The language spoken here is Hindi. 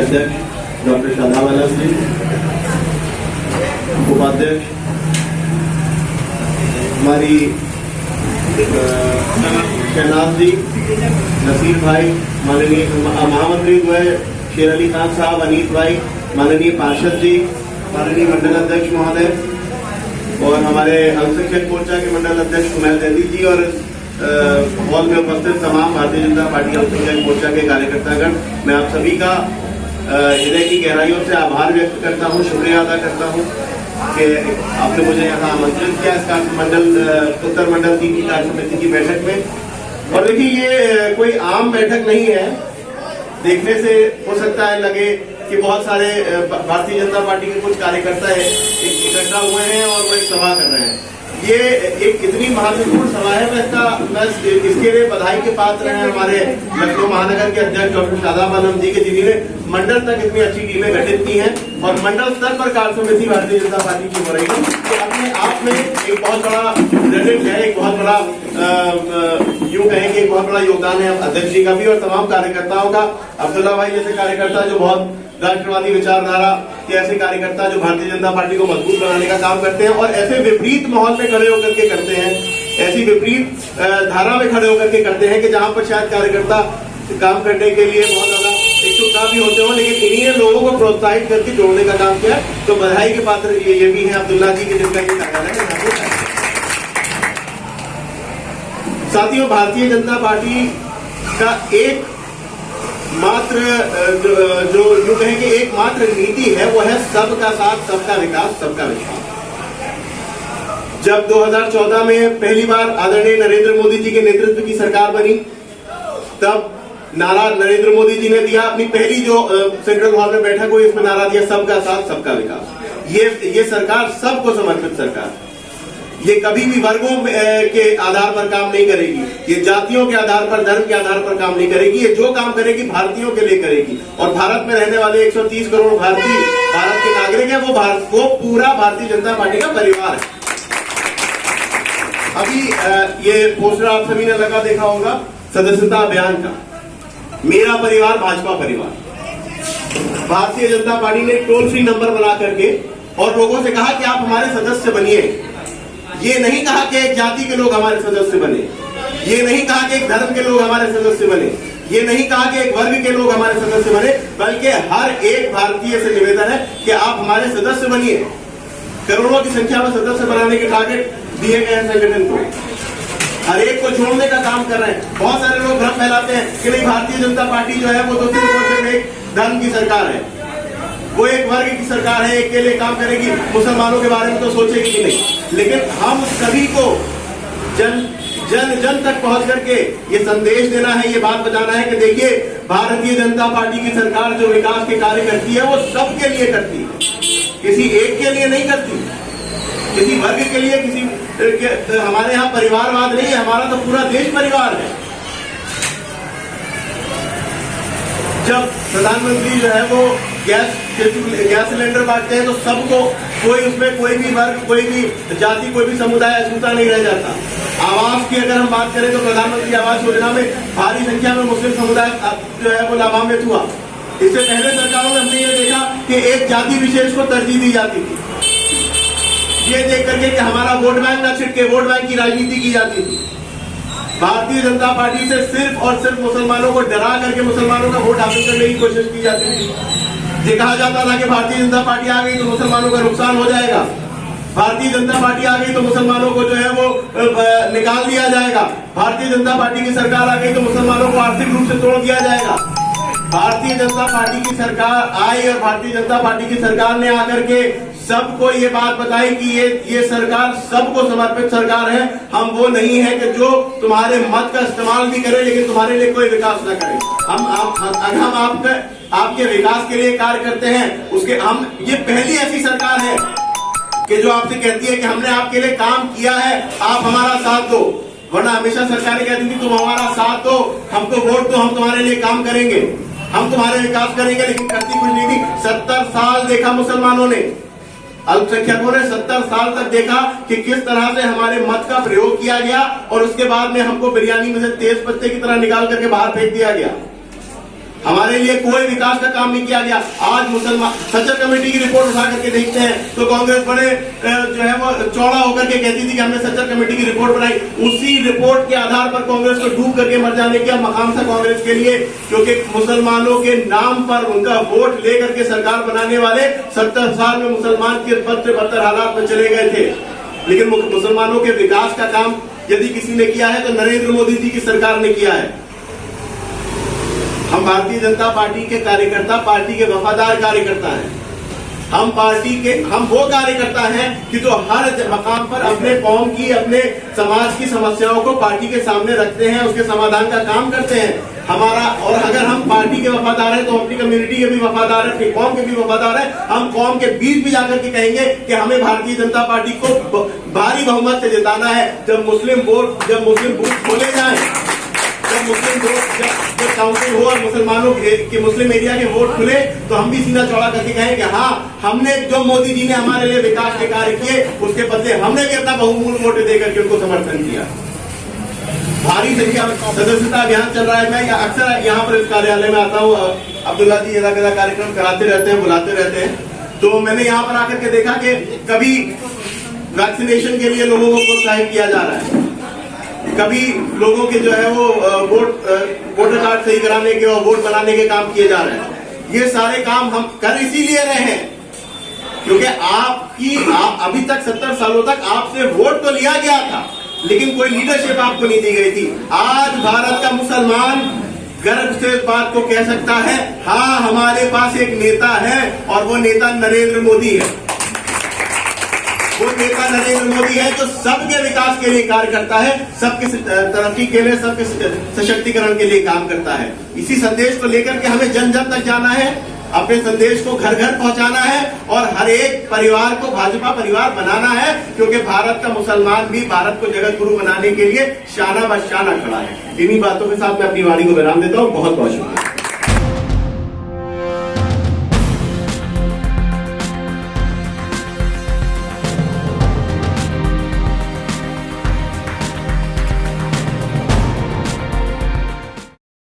अध्यक्ष डॉक्टर शादाब जी, उपाध्यक्ष हमारी शहनाज जी, नसीर भाई, माननीय महामंत्री द्वय शेर अली खान साहब, अनीत भाई, माननीय पार्षद जी, माननीय मंडल अध्यक्ष महोदय और हमारे अल्पसंख्यक मोर्चा के मंडल अध्यक्ष कुमैल दैदी जी और हॉल में उपस्थित तमाम भारतीय जनता पार्टी अल्पसंख्यक मोर्चा के कार्यकर्तागण, मैं आप सभी का हृदय की गहराइयों से आभार व्यक्त करता हूं, शुक्रिया अदा करता हूं कि आपने मुझे यहाँ आमंत्रित किया इस कार्य मंडल उत्तर मंडल 3 की कार्य समिति की बैठक में। और देखिए, ये कोई आम बैठक नहीं है। देखने से हो सकता है लगे कि बहुत सारे भारतीय जनता पार्टी के कुछ कार्यकर्ता इकट्ठा हुए हैं और वो एक सभा कर रहे हैं। ये एक इतनी महत्वपूर्ण सभा है, मैं इसके लिए बधाई के पात्र हैं हमारे लखनऊ महानगर के अध्यक्ष डॉक्टर शादाब जी के, जिन्होंने मंडल तक इतनी अच्छी टीमें गठित की हैं और मंडल स्तर पर कार्य समिति भारतीय जनता पार्टी की हो रही है। तो अपने आप में एक बहुत बड़ा क्रेडिट है, एक बहुत बड़ा यूं कहेंगे एक बहुत बड़ा योगदान है अध्यक्ष जी का भी और तमाम कार्यकर्ताओं का। अब्दुल्ला भाई जैसे कार्यकर्ता जो बहुत राष्ट्रवादी विचारधारा के ऐसे कार्यकर्ता जो भारतीय जनता पार्टी को मजबूत बनाने का काम करते हैं और ऐसे विपरीत माहौल में खड़े होकर के करते हैं, ऐसी विपरीत धारा में खड़े होकर के करते हैं कि जहां पर शायद कार्यकर्ता काम करने के लिए बहुत ज्यादा इच्छुक ना भी होते हो, लेकिन इन्हीं लोगों को प्रोत्साहित करके जोड़ने का काम किया। तो बधाई के पात्र ये भी है अब्दुल्ला जी के, जिनका ये कार्यालय है। साथियों, भारतीय जनता पार्टी का एक मात्र जो यूं कहेंगे एकमात्र नीति है वो है सबका साथ, सबका विकास, सबका विश्वास। जब 2014 में पहली बार आदरणीय नरेंद्र मोदी जी के नेतृत्व की सरकार बनी, तब नारा नरेंद्र मोदी जी ने दिया, अपनी पहली जो सेंट्रल हॉल में बैठक हुई इसमें नारा दिया सबका साथ, सबका विकास। ये सरकार सबको समर्पित सरकार, ये कभी भी वर्गों के आधार पर काम नहीं करेगी, ये जातियों के आधार पर, धर्म के आधार पर काम नहीं करेगी। ये जो काम करेगी भारतीयों के लिए करेगी और भारत में रहने वाले 130 करोड़ भारतीय भारत के नागरिक हैं, वो पूरा भारतीय जनता पार्टी का परिवार है। अभी ये पोस्टर आप सभी ने लगा देखा होगा सदस्यता अभियान का, मेरा परिवार भाजपा परिवार। भारतीय जनता पार्टी ने टोल फ्री नंबर बना करके और लोगों से कहा कि आप हमारे सदस्य बनिए। ये नहीं कहा कि एक जाति के लोग हमारे सदस्य बने, ये नहीं कहा कि एक धर्म के लोग हमारे सदस्य बने, ये नहीं कहा कि एक वर्ग के लोग हमारे सदस्य बने, बल्कि हर एक भारतीय से निवेदन है कि आप हमारे सदस्य बनिए। करोड़ों की संख्या में सदस्य बनाने के टारगेट दिए गए हैं संगठन को, हर एक को जोड़ने का काम कर रहे हैं। बहुत सारे लोग भ्रम फैलाते हैं कि नहीं भारतीय जनता पार्टी जो है वो तो सिर्फ और सिर्फ एक धर्म की सरकार है, वो एक वर्ग की सरकार है, एक के लिए काम करेगी, मुसलमानों के बारे में तो सोचेगी ही नहीं। लेकिन हम सभी को जन तक पहुंच करके ये संदेश देना है, ये बात बताना है कि देखिए भारतीय जनता पार्टी की सरकार जो विकास के कार्य करती है वो सबके लिए करती है, किसी एक के लिए नहीं करती, किसी वर्ग के लिए, हमारे यहाँ परिवारवाद नहीं है, हमारा तो पूरा देश परिवार है। जब प्रधानमंत्री जो है वो गैस सिलेंडर बांटते हैं तो सबको, उसमें कोई भी वर्ग, कोई भी जाति, कोई भी समुदाय अछूता नहीं रह जाता। आवास की अगर हम बात करें तो प्रधानमंत्री आवास योजना में भारी संख्या में मुस्लिम समुदाय जो है वो लाभान्वित हुआ। इससे पहले सरकारों में हमने ये देखा कि एक जाति विशेष को तरजीह दी जाती थी, ये देख करके कि हमारा वोट बैंक न छिटके, वोट बैंक की राजनीति की जाती थी। भारतीय जनता पार्टी से सिर्फ और सिर्फ मुसलमानों को डरा करके मुसलमानों का वोट हासिल करने की कोशिश की जाती थी। ये कहा जाता था कि भारतीय जनता पार्टी आ गई तो मुसलमानों का नुकसान हो जाएगा, भारतीय जनता पार्टी आ गई तो मुसलमानों को जो है वो निकाल दिया जाएगा, भारतीय जनता पार्टी की सरकार आ गई तो मुसलमानों को आर्थिक रूप से तोड़ दिया जाएगा। भारतीय जनता पार्टी की सरकार आई और भारतीय जनता पार्टी की सरकार ने आकर के सबको ये बात बताई कि ये सरकार सबको समर्पित सरकार है। हम वो नहीं है कि जो तुम्हारे मत का इस्तेमाल भी करें लेकिन तुम्हारे लिए कोई विकास न करें। हम आपके विकास के लिए कार्य करते हैं, उसके हम ये पहली ऐसी सरकार है कि जो आपसे कहती है कि हमने आपके लिए काम किया है, आप हमारा साथ दो। वरना हमेशा सरकारें कहती थी तुम हमारा साथ दो, हमको वोट दो, हम तुम्हारे लिए काम करेंगे, हम तुम्हारे विकास करेंगे, लेकिन करती कुछ नहीं थी। 70 साल देखा मुसलमानों ने, अल्पसंख्यकों ने 70 साल तक देखा कि किस तरह से हमारे मत का प्रयोग किया गया और उसके बाद में हमको बिरयानी में से तेज पत्ते की तरह निकाल करके बाहर फेंक दिया गया। हमारे लिए कोई विकास का काम नहीं किया गया। आज मुसलमान सच्चर कमेटी की रिपोर्ट उठा करके देखते हैं तो कांग्रेस बड़े जो है वो चौड़ा होकर के कहती थी कि हमने सच्चर कमेटी की रिपोर्ट बनाई। उसी रिपोर्ट के आधार पर कांग्रेस को डूब करके मर जाने का मकाम था कांग्रेस के लिए, क्योंकि मुसलमानों के नाम पर उनका वोट लेकर के सरकार बनाने वाले 70 साल में मुसलमान के बदतर हालात में चले गए थे। लेकिन मुसलमानों के विकास का काम यदि किसी ने किया है तो नरेंद्र मोदी जी की सरकार ने किया है। हम भारतीय जनता पार्टी के कार्यकर्ता, पार्टी के वफादार कार्यकर्ता हैं। हम वो कार्यकर्ता हैं कि जो हर मकाम पर अपने कौम की, अपने समाज की समस्याओं को पार्टी के सामने रखते हैं, उसके समाधान का काम करते हैं। और अगर हम पार्टी के वफादार हैं तो अपनी कम्युनिटी के भी वफादार है, अपनी कौम के भी वफादार है। हम कौम के बीच भी जाकर के कहेंगे कि हमें भारतीय जनता पार्टी को भारी बहुमत से जिताना है। जब मुस्लिम बूथ खोले जाए, जब काउंटिंग हो और मुसलमानों के मुस्लिम एरिया के वोट खुले तो हम भी सीना चौड़ा करके कहें कि हाँ, हमने जो मोदी जी ने हमारे लिए विकास के कार्य किए उसके बदले हमने भी अपना बहुमूल्य वोट देकर के उनको समर्थन किया। भारी संख्या में सदस्यता अभियान चल रहा है। मैं अक्सर यहाँ पर इस कार्यालय में आता हूँ, अब्दुल्ला जी अलग अलग कार्यक्रम कराते रहते हैं, बुलाते रहते हैं। तो मैंने यहाँ पर आकर के देखा कि कभी वैक्सीनेशन के लिए लोगों को प्रोत्साहित किया जा रहा है, कभी लोगों के जो है वो वोटर कार्ड सही कराने के और वोट बनाने के काम किए जा रहे हैं। ये सारे काम हम कर इसीलिए रहे हैं क्योंकि अभी तक 70 सालों तक आपसे वोट तो लिया गया था लेकिन कोई लीडरशिप आपको नहीं दी गई थी। आज भारत का मुसलमान गर्व से इस बात को कह सकता है, हाँ, हमारे पास एक नेता है और वो नेता नरेंद्र मोदी है। वो नेता नरेंद्र मोदी है जो सबके विकास के लिए कार्य करता है, सबके तरक्की के लिए, सबके सशक्तिकरण के लिए काम करता है। इसी संदेश को लेकर के हमें जन जन तक जाना है, अपने संदेश को घर घर पहुंचाना है और हर एक परिवार को भाजपा परिवार बनाना है, क्योंकि भारत का मुसलमान भी भारत को जगत गुरु बनाने के लिए शाना बशाना खड़ा है। इन्हीं बातों के साथ मैं अपनी वाणी को विराम देता हूँ। बहुत बहुत शुक्रिया।